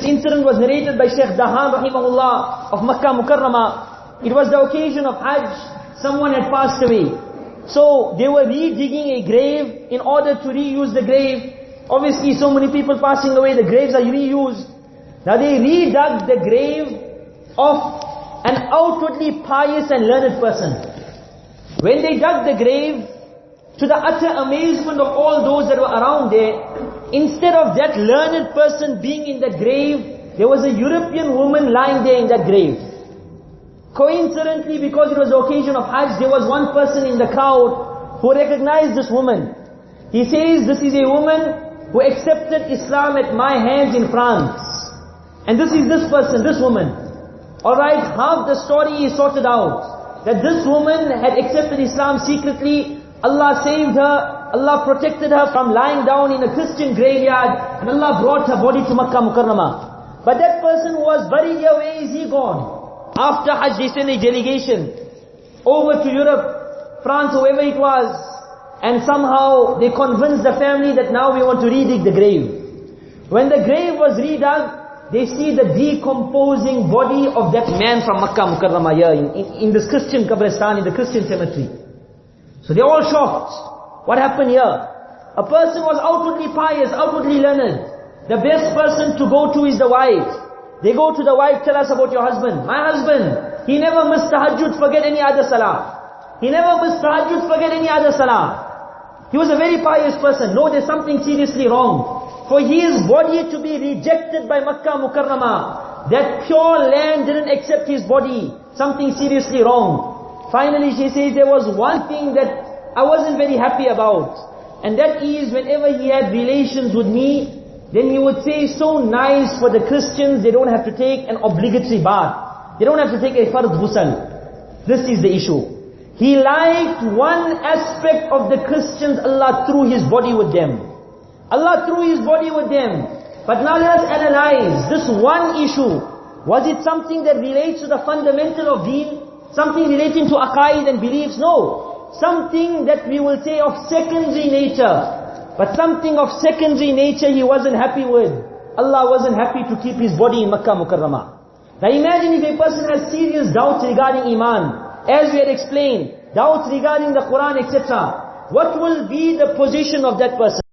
incident was narrated by Shaykh Dahan rahimahullah of Makkah Mukarramah. It was the occasion of Hajj. Someone had passed away. So they were redigging a grave in order to reuse the grave. Obviously so many people passing away, the graves are reused. Now they redug the grave of an outwardly pious and learned person. When they dug the grave, to the utter amazement of all those that were around there, instead of that learned person being in the grave, there was a European woman lying there in that grave. Coincidentally, because it was the occasion of Hajj, there was one person in the crowd who recognized this woman. He says, this is a woman who accepted Islam at my hands in France. And this is this person, this woman. Alright, half the story is sorted out. That this woman had accepted Islam secretly. Allah saved her, Allah protected her from lying down in a Christian graveyard, and Allah brought her body to Makkah Mukarramah. But that person was buried here, where is he gone? After Hajj they sent a delegation over to Europe, France, whoever it was, and somehow they convinced the family that now we want to redig the grave. When the grave was redug, they see the decomposing body of that man from Makkah Mukarramah here in this Christian Qabristan, in the Christian cemetery. So they're all shocked. What happened here? A person was outwardly pious, outwardly learned. The best person to go to is the wife. They go to the wife, tell us about your husband. My husband, he never missed tahajjud, forget any other salah. He never missed tahajjud, forget any other salah. He was a very pious person. No, there's something seriously wrong. For his body to be rejected by Makkah Mukarramah, that pure land didn't accept his body. Something seriously wrong. Finally she says, there was one thing that I wasn't very happy about. And that is, whenever he had relations with me, then he would say, so nice for the Christians, they don't have to take an obligatory bath. They don't have to take a fard ghusl. This is the issue. He liked one aspect of the Christians, Allah threw his body with them. Allah threw his body with them. But now let us analyze this one issue. Was it something that relates to the fundamental of deen? Something relating to aqaid and beliefs? No. Something that we will say of secondary nature. But something of secondary nature he wasn't happy with. Allah wasn't happy to keep his body in Makkah Mukarramah. Now imagine if a person has serious doubts regarding Iman. As we had explained, doubts regarding the Quran, etc. What will be the position of that person?